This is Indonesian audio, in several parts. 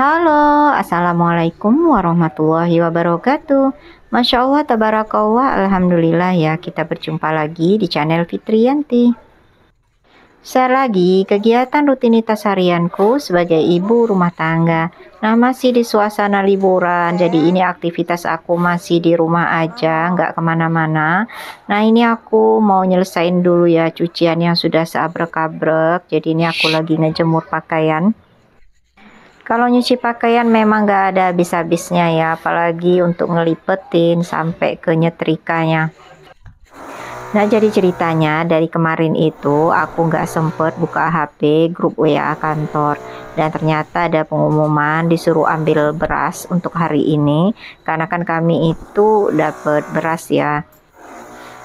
Halo, Assalamualaikum warahmatullahi wabarakatuh. Masya Allah, tabarakallah, alhamdulillah ya, kita berjumpa lagi di channel Fitriyanti. Saya lagi kegiatan rutinitas harianku sebagai ibu rumah tangga. Nah, masih di suasana liburan, jadi ini aktivitas aku masih di rumah aja, nggak kemana-mana. Nah, ini aku mau nyelesain dulu ya cucian yang sudah seabrek-abrek. Jadi ini aku lagi ngejemur pakaian. Kalau nyuci pakaian memang gak ada habis-habisnya ya, apalagi untuk ngelipetin sampai ke nyetrikanya. Nah, jadi ceritanya dari kemarin itu aku nggak sempet buka HP grup WA kantor, dan ternyata ada pengumuman disuruh ambil beras untuk hari ini karena kan kami itu dapat beras ya.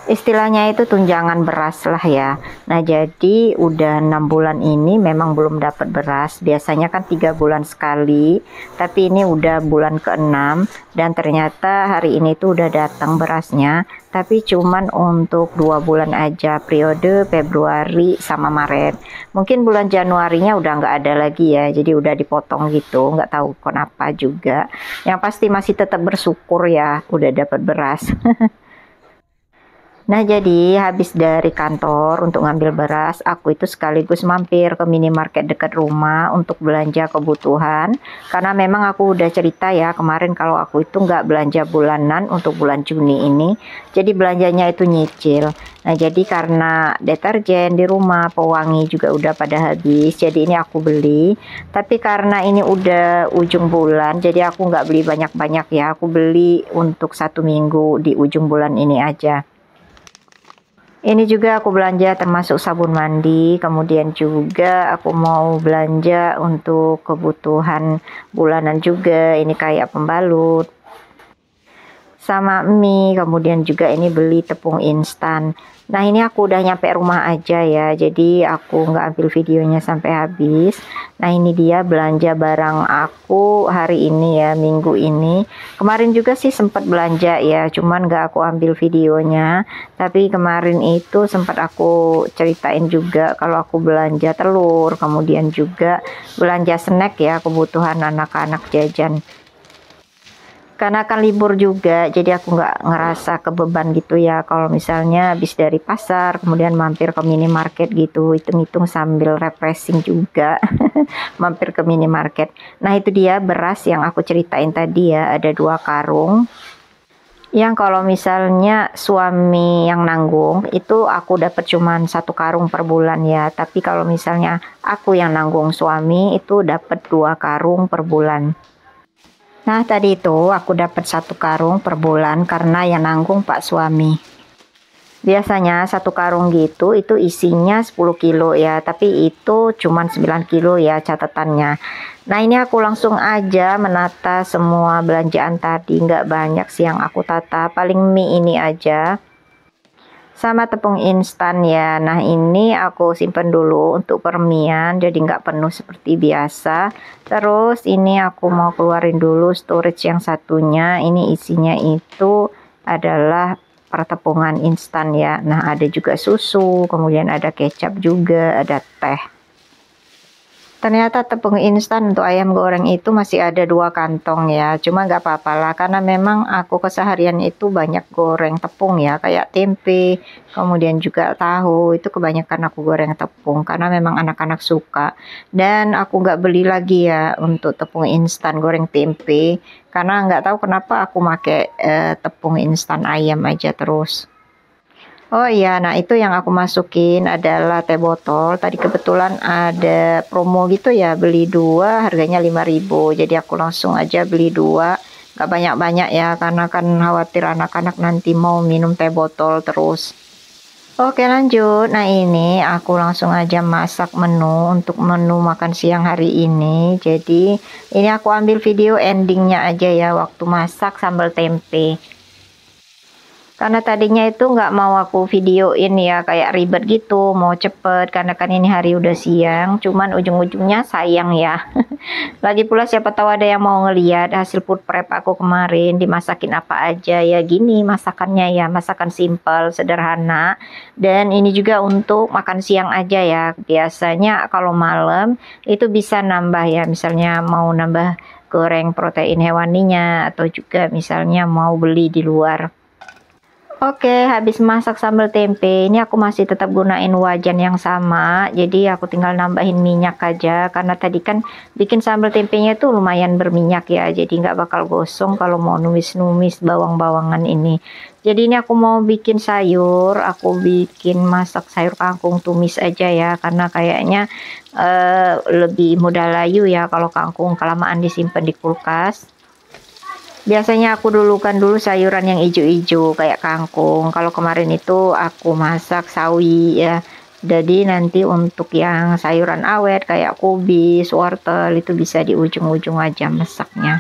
Istilahnya itu tunjangan beras lah ya. Nah, jadi udah 6 bulan ini memang belum dapat beras. Biasanya kan 3 bulan sekali, tapi ini udah bulan ke-6 dan ternyata hari ini tuh udah datang berasnya, tapi cuman untuk 2 bulan aja, periode Februari sama Maret. Mungkin bulan Januarinya udah nggak ada lagi ya, jadi udah dipotong gitu, nggak tahu kenapa juga. Yang pasti masih tetap bersyukur ya udah dapat beras. Nah, jadi habis dari kantor untuk ngambil beras, aku itu sekaligus mampir ke minimarket dekat rumah untuk belanja kebutuhan. Karena memang aku udah cerita ya kemarin kalau aku itu nggak belanja bulanan untuk bulan Juni ini. Jadi belanjanya itu nyicil. Nah, jadi karena deterjen di rumah, pewangi juga udah pada habis. Jadi ini aku beli. Tapi karena ini udah ujung bulan, jadi aku nggak beli banyak-banyak ya. Aku beli untuk 1 minggu di ujung bulan ini aja. Ini juga aku belanja termasuk sabun mandi, kemudian juga aku mau belanja untuk kebutuhan bulanan juga, ini kayak pembalut sama mie, kemudian juga ini beli tepung instan. Nah, ini aku udah nyampe rumah aja ya, jadi aku nggak ambil videonya sampai habis. Nah, ini dia belanja barang aku hari ini ya, minggu ini. Kemarin juga sih sempat belanja ya, cuman nggak aku ambil videonya. Tapi kemarin itu sempat aku ceritain juga kalau aku belanja telur, kemudian juga belanja snack ya, kebutuhan anak-anak jajan. Karena kan libur juga, jadi aku nggak ngerasa kebeban gitu ya kalau misalnya habis dari pasar kemudian mampir ke minimarket gitu, hitung-hitung sambil refreshing juga. Mampir ke minimarket. Nah, itu dia beras yang aku ceritain tadi ya, ada 2 karung yang kalau misalnya suami yang nanggung itu aku dapat cuman 1 karung per bulan ya, tapi kalau misalnya aku yang nanggung suami itu dapat 2 karung per bulan. Nah, tadi itu aku dapat 1 karung per bulan karena yang nanggung Pak suami. Biasanya 1 karung gitu itu isinya 10 kilo ya, tapi itu cuman 9 kilo ya catatannya. Nah, ini aku langsung aja menata semua belanjaan tadi, nggak banyak sih yang aku tata, paling mie ini aja. Sama tepung instan ya. Nah, ini aku simpen dulu untuk permian, jadi nggak penuh seperti biasa. Terus ini aku mau keluarin dulu storage yang satunya. Ini isinya itu adalah pertepungan instan ya. Nah, ada juga susu, kemudian ada kecap juga, ada teh. Ternyata tepung instan untuk ayam goreng itu masih ada 2 kantong ya, cuma nggak apa-apa lah karena memang aku keseharian itu banyak goreng tepung ya, kayak tempe, kemudian juga tahu, itu kebanyakan aku goreng tepung karena memang anak-anak suka. Dan aku nggak beli lagi ya untuk tepung instan goreng tempe, karena nggak tahu kenapa aku pakai tepung instan ayam aja terus. Oh iya, nah itu yang aku masukin adalah teh botol. Tadi kebetulan ada promo gitu ya, beli 2 harganya 5.000. Jadi aku langsung aja beli 2, gak banyak-banyak ya, karena kan khawatir anak-anak nanti mau minum teh botol terus. Oke, lanjut. Nah, ini aku langsung aja masak menu untuk menu makan siang hari ini. Jadi ini aku ambil video endingnya aja ya, waktu masak sambal tempe. Karena tadinya itu nggak mau aku videoin ya, kayak ribet gitu, mau cepet, karena kan ini hari udah siang, cuman ujung-ujungnya sayang ya. Lagi pula siapa tahu ada yang mau ngeliat hasil food prep aku kemarin, dimasakin apa aja, ya gini masakannya ya, masakan simple, sederhana. Dan ini juga untuk makan siang aja ya, biasanya kalau malam itu bisa nambah ya, misalnya mau nambah goreng protein hewaninya, atau juga misalnya mau beli di luar. Oke, habis masak sambal tempe, ini aku masih tetap gunain wajan yang sama, jadi aku tinggal nambahin minyak aja, karena tadi kan bikin sambal tempenya itu lumayan berminyak ya, jadi nggak bakal gosong kalau mau numis-numis bawang-bawangan ini. Jadi ini aku mau bikin sayur, aku bikin masak sayur kangkung tumis aja ya, karena kayaknya lebih mudah layu ya kalau kangkung kelamaan disimpan di kulkas. Biasanya aku dulu sayuran yang ijo-ijo kayak kangkung. Kalau kemarin itu aku masak sawi ya. Jadi nanti untuk yang sayuran awet kayak kubis, wortel itu bisa di ujung-ujung aja masaknya.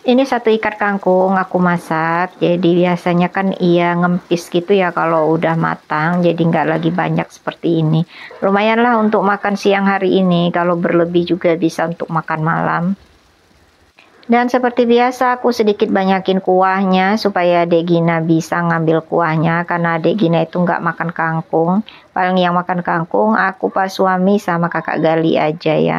Ini satu ikat kangkung aku masak. Jadi biasanya kan ia ngempis gitu ya kalau udah matang. Jadi nggak lagi banyak seperti ini. Lumayanlah untuk makan siang hari ini. Kalau berlebih juga bisa untuk makan malam. Dan seperti biasa aku sedikit banyakin kuahnya supaya Dek Gina bisa ngambil kuahnya, karena Dek Gina itu nggak makan kangkung. Paling yang makan kangkung aku, pas suami sama kakak Gali aja ya.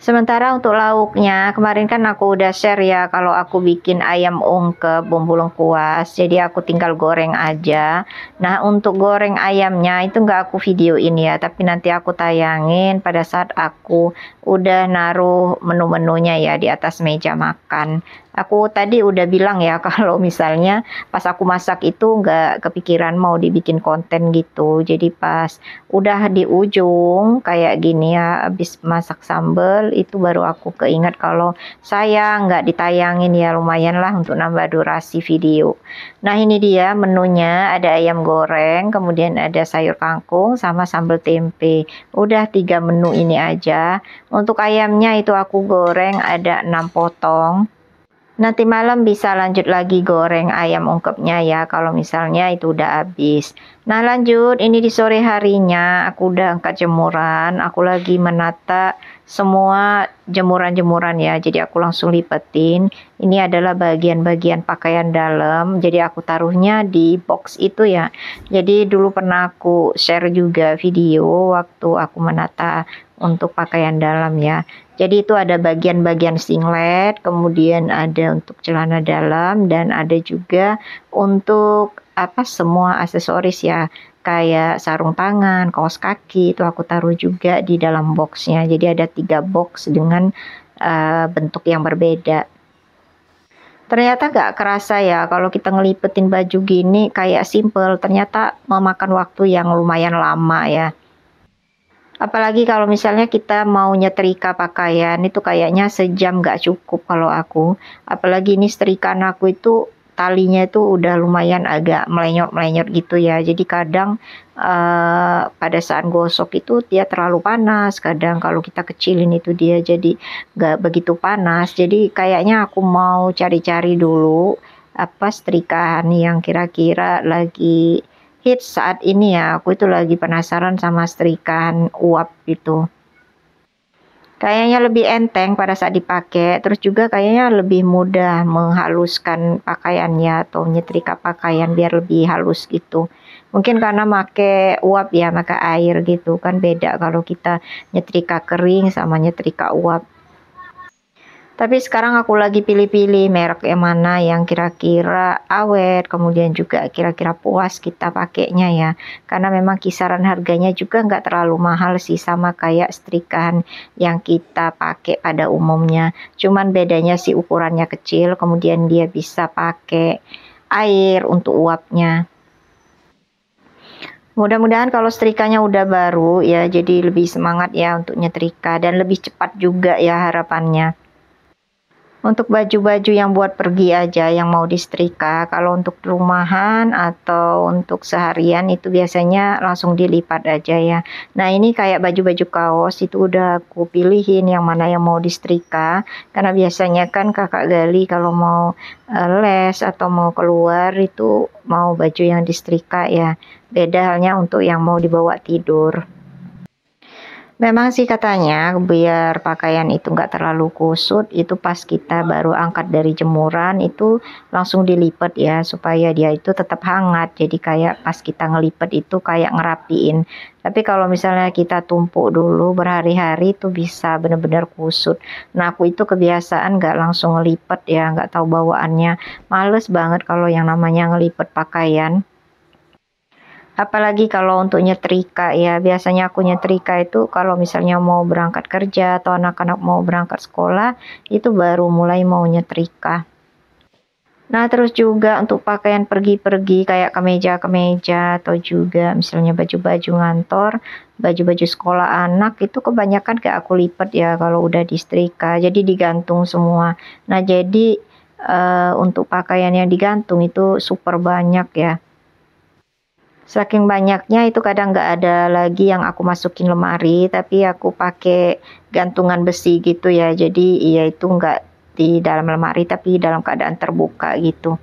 Sementara untuk lauknya, kemarin kan aku udah share ya kalau aku bikin ayam ungkep bumbu lengkuas, jadi aku tinggal goreng aja. Nah, untuk goreng ayamnya itu nggak aku videoin ya, tapi nanti aku tayangin pada saat aku udah naruh menu-menunya ya di atas meja makan. Aku tadi udah bilang ya kalau misalnya pas aku masak itu nggak kepikiran mau dibikin konten gitu. Jadi pas udah di ujung kayak gini ya, habis masak sambal itu baru aku keinget kalau saya nggak ditayangin ya, lumayan lah untuk nambah durasi video. Nah, ini dia menunya, ada ayam goreng, kemudian ada sayur kangkung sama sambal tempe. Udah 3 menu ini aja. Untuk ayamnya itu aku goreng ada 6 potong. Nanti malam bisa lanjut lagi goreng ayam ungkepnya ya, kalau misalnya itu udah habis. Nah, lanjut, ini di sore harinya aku udah angkat jemuran, aku lagi menata semua jemuran-jemuran ya, jadi aku langsung lipetin. Ini adalah bagian-bagian pakaian dalam, jadi aku taruhnya di box itu ya. Jadi dulu pernah aku share juga video waktu aku menata untuk pakaian dalam ya. Jadi itu ada bagian-bagian singlet, kemudian ada untuk celana dalam, dan ada juga untuk apa, semua aksesoris ya, kayak sarung tangan, kaos kaki, itu aku taruh juga di dalam boxnya. Jadi ada 3 box dengan bentuk yang berbeda. Ternyata gak kerasa ya kalau kita ngelipetin baju gini kayak simple, ternyata memakan waktu yang lumayan lama ya. Apalagi kalau misalnya kita mau nyetrika pakaian, itu kayaknya sejam nggak cukup kalau aku. Apalagi ini setrikaan aku itu talinya itu udah lumayan agak melenyot-melenyot gitu ya. Jadi kadang pada saat gosok itu dia terlalu panas. Kadang kalau kita kecilin itu dia jadi nggak begitu panas. Jadi kayaknya aku mau cari-cari dulu apa setrikaan yang kira-kira lagi hits saat ini ya. Aku itu lagi penasaran sama setrikaan uap itu. Kayaknya lebih enteng pada saat dipakai, terus juga kayaknya lebih mudah menghaluskan pakaiannya atau nyetrika pakaian biar lebih halus gitu. Mungkin karena make uap ya, make air gitu kan, beda kalau kita nyetrika kering sama nyetrika uap. Tapi sekarang aku lagi pilih-pilih merek yang mana yang kira-kira awet, kemudian juga kira-kira puas kita pakainya ya. Karena memang kisaran harganya juga nggak terlalu mahal sih, sama kayak setrikaan yang kita pakai pada umumnya. Cuman bedanya sih ukurannya kecil, kemudian dia bisa pakai air untuk uapnya. Mudah-mudahan kalau setrikanya udah baru ya, jadi lebih semangat ya untuk nyetrika dan lebih cepat juga ya harapannya. Untuk baju-baju yang buat pergi aja yang mau disetrika, kalau untuk rumahan atau untuk seharian itu biasanya langsung dilipat aja ya. Nah ini kayak baju-baju kaos itu udah aku pilihin yang mana yang mau disetrika, karena biasanya kan kakak gali kalau mau les atau mau keluar itu mau baju yang disetrika ya. Beda halnya untuk yang mau dibawa tidur. Memang sih katanya biar pakaian itu nggak terlalu kusut, itu pas kita baru angkat dari jemuran itu langsung dilipat ya, supaya dia itu tetap hangat. Jadi kayak pas kita ngelipet itu kayak ngerapiin. Tapi kalau misalnya kita tumpuk dulu berhari-hari itu bisa bener-bener kusut. Nah aku itu kebiasaan nggak langsung ngelipet ya, nggak tahu bawaannya. Males banget kalau yang namanya ngelipet pakaian. Apalagi kalau untuk nyetrika ya, biasanya aku nyetrika itu kalau misalnya mau berangkat kerja atau anak-anak mau berangkat sekolah, itu baru mulai mau nyetrika. Nah, terus juga untuk pakaian pergi-pergi kayak kemeja-kemeja atau juga misalnya baju-baju ngantor, baju-baju sekolah anak itu kebanyakan kayak aku lipat ya kalau udah disetrika, jadi digantung semua. Nah, jadi untuk pakaian yang digantung itu super banyak ya. Saking banyaknya itu kadang nggak ada lagi yang aku masukin lemari, tapi aku pakai gantungan besi gitu ya. Jadi ya itu nggak di dalam lemari, tapi dalam keadaan terbuka gitu.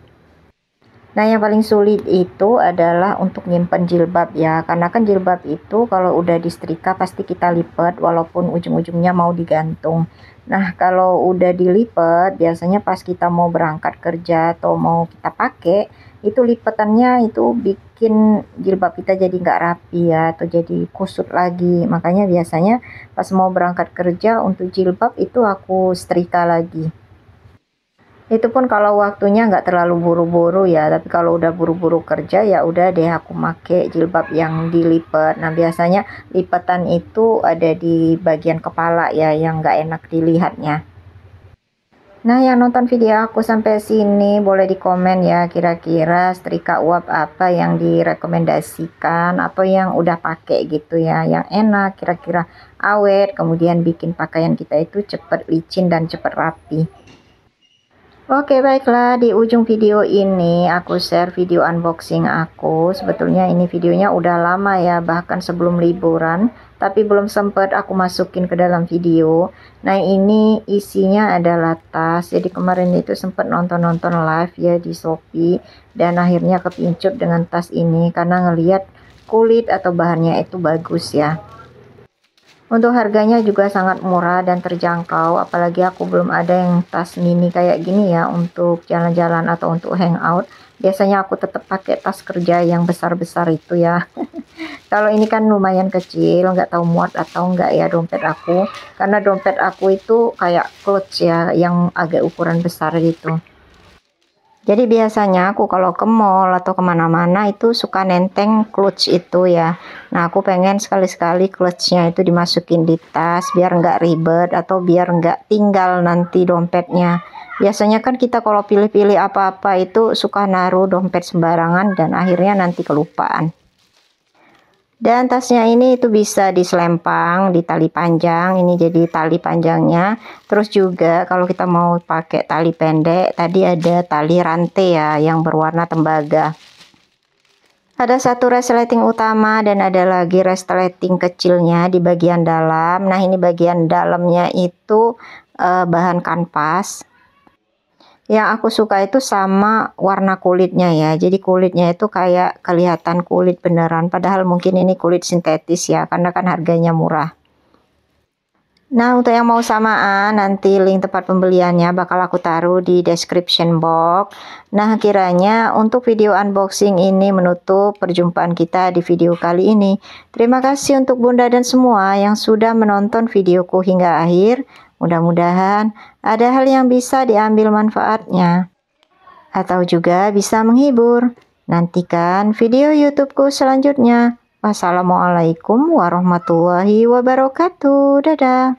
Nah, yang paling sulit itu adalah untuk nyimpen jilbab ya, karena kan jilbab itu kalau udah disetrika pasti kita lipat walaupun ujung-ujungnya mau digantung. Nah, kalau udah dilipat, biasanya pas kita mau berangkat kerja atau mau kita pakai, itu lipatannya itu bikin jilbab kita jadi nggak rapi ya, atau jadi kusut lagi. Makanya biasanya pas mau berangkat kerja untuk jilbab itu aku setrika lagi. Itu pun kalau waktunya nggak terlalu buru-buru ya, tapi kalau udah buru-buru kerja ya udah deh aku make jilbab yang dilipat. Nah biasanya lipatan itu ada di bagian kepala ya yang nggak enak dilihatnya. Nah yang nonton video aku sampai sini boleh di komen ya kira-kira setrika uap apa yang direkomendasikan atau yang udah pakai gitu ya, yang enak kira-kira awet kemudian bikin pakaian kita itu cepet licin dan cepet rapi. Oke baiklah, di ujung video ini aku share video unboxing aku. Sebetulnya ini videonya udah lama ya, bahkan sebelum liburan, tapi belum sempat aku masukin ke dalam video. Nah ini isinya adalah tas, jadi kemarin itu sempat nonton-nonton live ya di Shopee, dan akhirnya kepincut dengan tas ini karena ngelihat kulit atau bahannya itu bagus ya. Untuk harganya juga sangat murah dan terjangkau, apalagi aku belum ada yang tas mini kayak gini ya untuk jalan-jalan atau untuk hangout. Biasanya aku tetap pakai tas kerja yang besar-besar itu ya. Kalau ini kan lumayan kecil, nggak tahu muat atau enggak ya dompet aku. Karena dompet aku itu kayak clutch ya, yang agak ukuran besar gitu. Jadi biasanya aku kalau ke mall atau kemana-mana itu suka nenteng clutch itu ya. Nah aku pengen sekali-sekali clutchnya itu dimasukin di tas biar nggak ribet atau biar nggak tinggal nanti dompetnya. Biasanya kan kita kalau pilih-pilih apa-apa itu suka naruh dompet sembarangan dan akhirnya nanti kelupaan. Dan tasnya ini itu bisa diselempang di tali panjang, ini jadi tali panjangnya. Terus juga kalau kita mau pakai tali pendek, tadi ada tali rantai ya yang berwarna tembaga. Ada satu resleting utama dan ada lagi resleting kecilnya di bagian dalam. Nah ini bagian dalamnya itu bahan kanvas. Yang aku suka itu sama warna kulitnya ya. Jadi kulitnya itu kayak kelihatan kulit beneran. Padahal mungkin ini kulit sintetis ya. Karena kan harganya murah. Nah untuk yang mau samaan nanti link tempat pembeliannya bakal aku taruh di description box. Nah kiranya untuk video unboxing ini menutup perjumpaan kita di video kali ini. Terima kasih untuk Bunda dan semua yang sudah menonton videoku hingga akhir. Mudah-mudahan ada hal yang bisa diambil manfaatnya atau juga bisa menghibur. Nantikan video YouTubeku selanjutnya. Wassalamualaikum warahmatullahi wabarakatuh. Dadah.